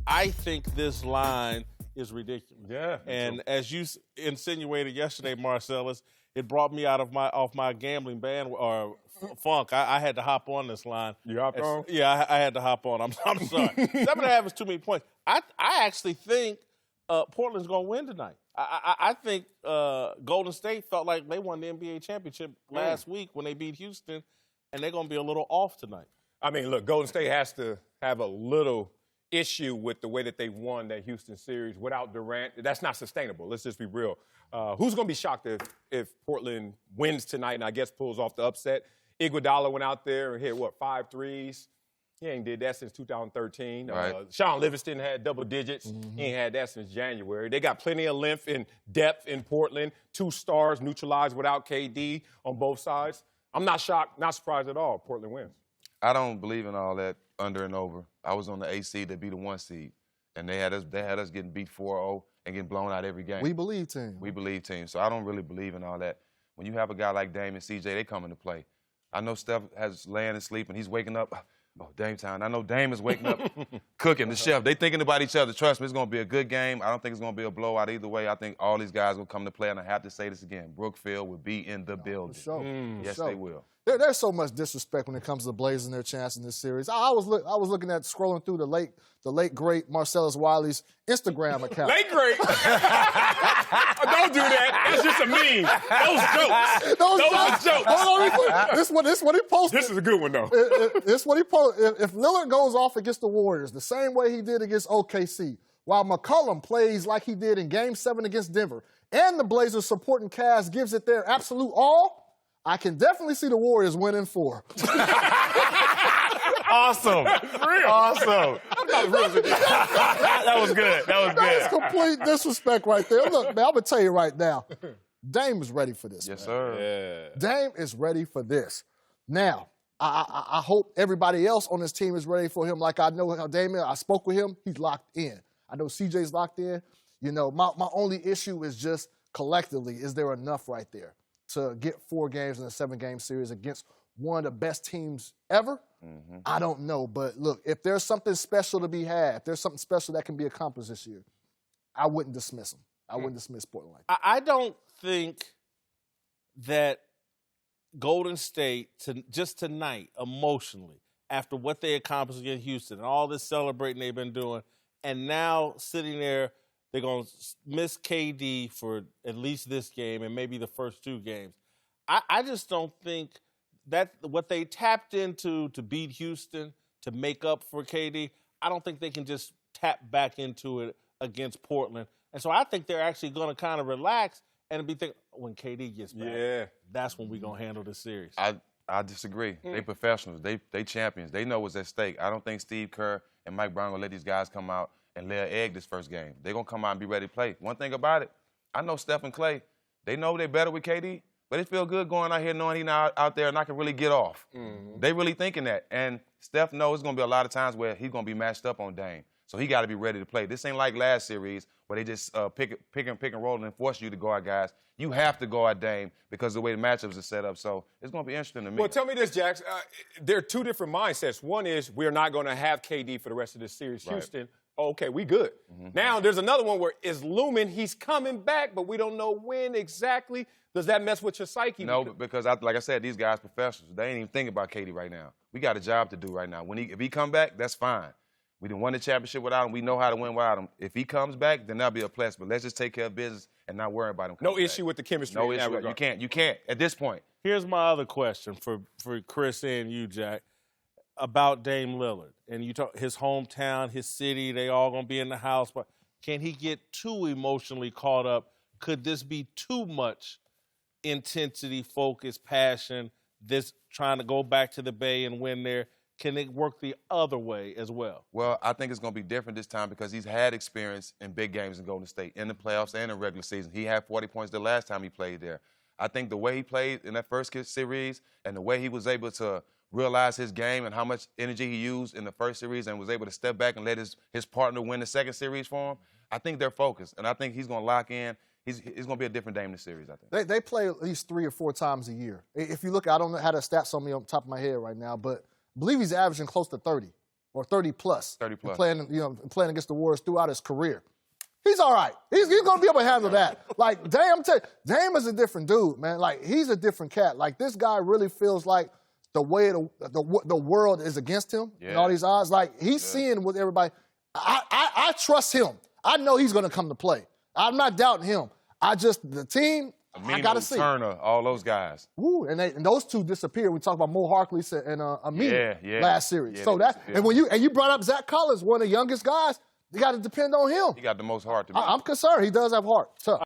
I think this line is ridiculous. Yeah. And as you insinuated yesterday, Marcellus, it brought me off my gambling band or funk. I had to hop on this line. You hopped on? Yeah, I had to hop on. I'm sorry. 7.5 is too many points. I actually think Portland's going to win tonight. I think Golden State felt like they won the NBA championship last week when they beat Houston, and they're going to be a little off tonight. I mean, look, Golden State has to have a little issue with the way that they won that Houston series without Durant. That's not sustainable. Let's just be real. Who's going to be shocked if Portland wins tonight and I guess pulls off the upset? Iguodala went out there and hit, 5 threes? He ain't did that since 2013. Right. Sean Livingston had double digits. He ain't had that since January. They got plenty of length and depth in Portland. 2 stars neutralized without KD on both sides. I'm not shocked, not surprised at all. Portland wins. I don't believe in all that under and over. I was on the 8 seed, they beat the 1 seed. And they had us getting beat 4-0 and getting blown out every game. We believe team. We believe team. So I don't really believe in all that. When you have a guy like Dame and CJ, they come into play. I know Steph has laying and sleeping. He's waking up. Oh, Dame time. I know Dame is waking up, cooking, the chef. They thinking about each other. Trust me, it's going to be a good game. I don't think it's going to be a blowout either way. I think all these guys will come to play, and I have to say this again. Brookfield will be in the building. For sure. Yes, they will. There's so much disrespect when it comes to the Blazers and their chance in this series. I was looking at scrolling through the late great Marcellus Wiley's Instagram account. Late great. Don't do that. That's just a meme. Those jokes. Hold on, this what he posted. This is a good one though. This what he posted. If Lillard goes off against the Warriors the same way he did against OKC, while McCollum plays like he did in Game 7 against Denver, and the Blazers supporting cast gives it their absolute all, I can definitely see the Warriors winning 4. Awesome. Awesome. That was good. That is complete disrespect right there. Look, man, I'm going to tell you right now, Dame is ready for this. Yes, man. sir. Yeah. Dame is ready for this. Now, I hope everybody else on this team is ready for him like I know how Dame is. I spoke with him. He's locked in. I know CJ's locked in. You know, my only issue is just collectively, is there enough right there to get 4 games in a 7-game series against one of the best teams ever? I don't know. But, look, if there's something special to be had, if there's something special that can be accomplished this year, I wouldn't dismiss them. I wouldn't dismiss Portland like that. I don't think that Golden State, just tonight, emotionally, after what they accomplished against Houston and all this celebrating they've been doing, and now sitting there, they're going to miss KD for at least this game and maybe the first 2 games. I just don't think that what they tapped into to beat Houston, to make up for KD, I don't think they can just tap back into it against Portland. And so I think they're actually going to kind of relax and be thinking, when KD gets back, that's when we're going to handle this series. I disagree. They professionals. They champions. They know what's at stake. I don't think Steve Kerr and Mike Brown going to let these guys come out and lay an egg this first game. They're going to come out and be ready to play. One thing about it, I know Steph and Clay, they know they're better with KD, but it feels good going out here knowing he's not out there and I can really get off. They really thinking that. And Steph knows it's going to be a lot of times where he's going to be matched up on Dame. So he got to be ready to play. This ain't like last series where they just pick and roll and force you to go out guys. You have to go out Dame because of the way the matchups are set up. So it's going to be interesting to me. Well, tell me this, Jax. There are 2 different mindsets. One is we're not going to have KD for the rest of this series. Right. Houston, okay, we good. Now there's another one where it's looming. He's coming back, but we don't know when exactly. Does that mess with your psyche? No, because like I said, these guys professionals. They ain't even thinking about KD right now. We got a job to do right now. If he come back, that's fine. We done won the championship without him. We know how to win without him. If he comes back, then that'll be a plus. But let's just take care of business and not worry about him. No issue with the chemistry. No issue. You can't at this point. Here's my other question for Chris and you, Jack, about Dame Lillard. And you talk his hometown, his city, they all going to be in the house. But can he get too emotionally caught up? Could this be too much intensity, focus, passion, this trying to go back to the Bay and win there? Can it work the other way as well? Well, I think it's going to be different this time because he's had experience in big games in Golden State, in the playoffs and in regular season. He had 40 points the last time he played there. I think the way he played in that first series and the way he was able to realize his game and how much energy he used in the first series and was able to step back and let his partner win the second series for him, I think they're focused. And I think he's going to lock in. It's going to be a different Dame this series, I think. They play at least 3 or 4 times a year. If you look, I don't know how the stats on me on top of my head right now, but I believe he's averaging close to 30 or 30 plus. 30 plus. Playing against the Warriors throughout his career. He's all right. He's going to be able to handle that. Like, Dame, I'm telling you, Dame is a different dude, man. Like, he's a different cat. Like, this guy really feels like the way the world is against him and all these odds. Like, he's seeing with everybody. I trust him. I know he's going to come to play. I'm not doubting him. The team, I got to see. Turner, all those guys. Woo, and those two disappeared. We talked about Mo Harkley and Aminu last series. Yeah, so and you brought up Zach Collins, one of the youngest guys. You got to depend on him. He got the most heart to me. I'm concerned. He does have heart. Tough.